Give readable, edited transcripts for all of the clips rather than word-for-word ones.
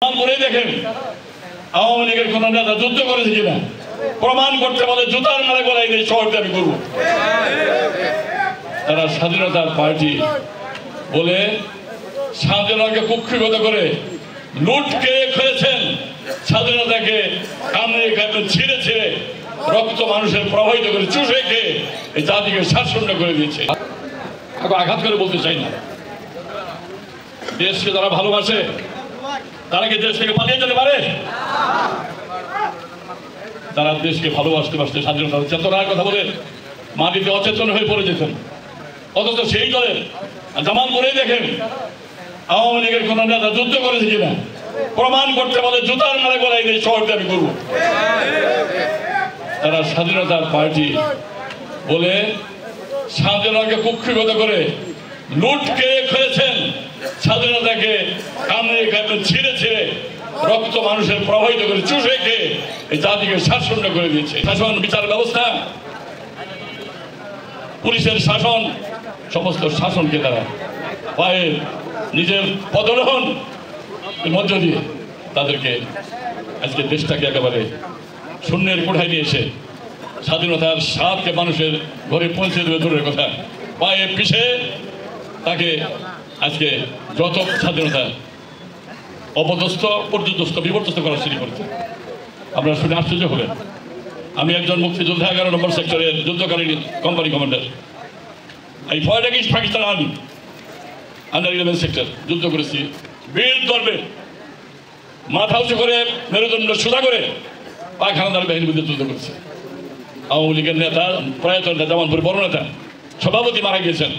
দেখেন আওয়ামী লীগের কোন নেতা যুদ্ধ করেছে কিনা প্রমাণ করতে বলে জুতার মারা গলায় দিয়ে শহরটা আমি করবো। তারা স্বাধীনতার পার্টি বলে স্বাধীনতাকে কুক্ষিগত করে লুটকে খেয়েছেন, স্বাধীনতাকে কামড়ে কামড়ে ছিঁড়ে ছিঁড়ে রক্ত মানুষের প্রবাহিত করে চুষে খেয়ে এই জাতিকে শাসন করে দিয়েছে। আঘাত করে বলতে চাই না, দেশকে যারা ভালোবাসে তারা কি দেশ থেকে পালিয়ে যেতে পারে? তারা দেশকে ভালোবাসতে বাসতে স্বাধীনতা চেতনার কথা বলে মাটিতে অচেতন হয়ে পড়ে যেতেন। অথচ সেই দলের জামালপুরেই দেখেন আওয়ামী লীগের কোন নেতা যুদ্ধ করেছে কিনা প্রমাণ করতে বলে জুতার মারা গলায় দিয়ে শহরটা আমি করবো। তারা স্বাধীনতার পার্টি বলে স্বাধীনতাকে কুক্ষিগত করে লুটকে খেয়েছেন, স্বাধীনতাকে কামড়ে কামড়ে ছিঁড়ে ছিঁড়ে রক্ত মানুষের প্রবাহিত করে চুষে খেয়ে এই জাতিকে শাসন করে দিয়েছে। শাসন, বিচার ব্যবস্থা, পুলিশের শাসন, সমস্ত শাসনকে তারা পায়ে নিজের পদগ্রহণ মধ্য দিয়ে তাদেরকে আজকে দেশটাকে একেবারে শূন্যের কোঠায় নিয়ে এসে স্বাধীনতার স্বাদকে মানুষের ঘরে পৌঁছে দেবে দূরের কথা, পায়ে পিছে তাকে আজকে যত স্বাধীনতা অপদস্থ পর্যদস্ত বিপর্যস্ত করার শুরু করেছে। আপনারা শুনে আশ্চর্য হলেন। আমি একজন মুক্তিযোদ্ধা 11 নম্বর সেক্টরের যুদ্ধকালীন কোম্পানি কমান্ডার। এই fight against Pakistan army under 11 sector যুদ্ধ করেছি। বীর দর্বে মাথা উঁচু করে মেরুদণ্ড সোজা করে পায়খানাদার বাহিনীর বিরুদ্ধে যুদ্ধ করেছে। আওয়ামী লীগের নেতা প্রয়াত জামালপুর বড় নেতা সভাপতি মারা গিয়েছেন।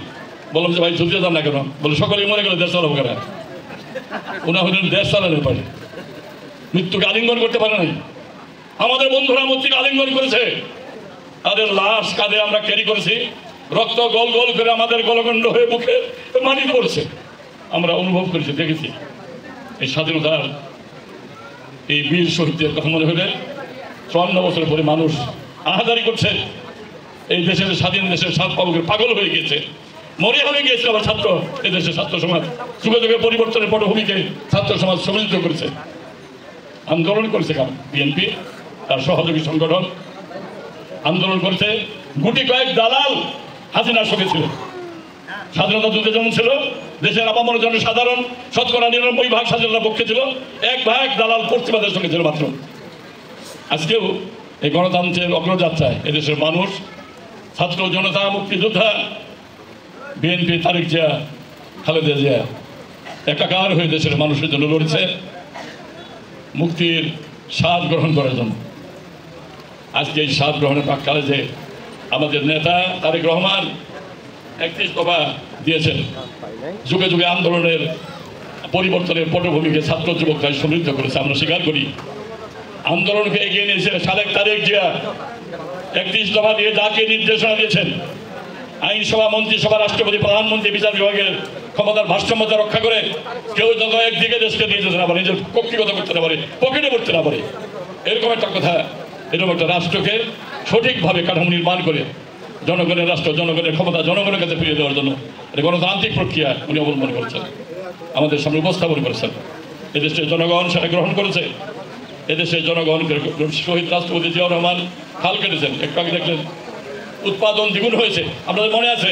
বললাম যে ভাই যুদ্ধে যান না কেন? বলে সকলেই মনে করে দেশ চালাবো কেন? উনি হলেন দেশ চালানোর পারে, মৃত্যুকে আলিঙ্গন করতে পারে নাই। আমাদের বন্ধুরা মৃত্যুকে আলিঙ্গন করেছে, তাদের লাশ কাঁধে আমরা ক্যারি করেছি, রক্ত গোল গোল করে আমাদের গলগণ্ড হয়ে মুখে মাটি পড়ছে। আমরা অনুভব করেছি, দেখেছি। এই স্বাধীনতার এই বীর শহীদদের কথা মনে হলে 54 বছর পরে মানুষ আহাজারি করছে। এই দেশের স্বাধীন দেশের স্বাদ পাবকের পাগল হয়ে গিয়েছে, মরে হয়ে গিয়েছে। আবার ছাত্র, এই দেশের ছাত্র সমাজ যুগে যুগে পরিবর্তনের পটভূমিকে ছাত্র সমাজ সমৃদ্ধ করেছে, আন্দোলন করেছে। কারণ বিএনপি তার সহযোগী সংগঠন আন্দোলন করেছে। গুটি কয়েক দালাল হাসিনার সঙ্গে ছিল। স্বাধীনতা যুদ্ধে যেমন ছিল দেশের আপামর জনসাধারণ 99% স্বাধীনতার পক্ষে ছিল, 1% দালাল পশ্চিমাদের সঙ্গে ছিল মাত্র। আজকেও এই গণতন্ত্রের অগ্রযাত্রায় এদেশের মানুষ, ছাত্র জনতা, মুক্তিযোদ্ধা, বিএনপি, তারেক জিয়া, খালেদা জিয়া একাকার হয়ে দেশের মানুষের জন্য লড়ছে মুক্তির স্বাদ গ্রহণ করার জন্য। আজকে এই স্বাদ গ্রহণের প্রাক্কালে যে আমাদের নেতা তারেক রহমান 31 দফা দিয়েছেন, যুগে যুগে আন্দোলনের পরিবর্তনের পটভূমিকে ছাত্র যুবকরা সমৃদ্ধ করেছে, আমরা স্বীকার করি। আন্দোলনকে এগিয়ে নিয়েছে সাবেক তারেক জিয়া। 31 দফা দিয়ে যাকে নির্দেশনা দিয়েছেন, আইনসভা, মন্ত্রিসভা, রাষ্ট্রপতি, প্রধানমন্ত্রী, বিচার বিভাগের ক্ষমতার ভারসাম্যতা রক্ষা করে কেউ যত একদিকে দেশকে নিয়ে যেতে না পারে, নিজের কক্ষিগত করতে না পারে, পকেটে করতে না পারে, এরকম একটা কথা। এরকম একটা রাষ্ট্রকে সঠিকভাবে কাঠামো নির্মাণ করে জনগণের রাষ্ট্র, জনগণের ক্ষমতা জনগণের কাছে ফিরিয়ে দেওয়ার জন্য গণতান্ত্রিক প্রক্রিয়া উনি অবলম্বন করেছেন, আমাদের সামনে উপস্থাপন করেছেন। এদেশের জনগণ সেটা গ্রহণ করেছে। এদেশের জনগণকে শহীদ রাষ্ট্রপতি জিয়াউর রহমান খাল কেটেছেন, একটু আগে দেখলেন উৎপাদন দ্বিগুণ হয়েছে, আপনাদের মনে আছে।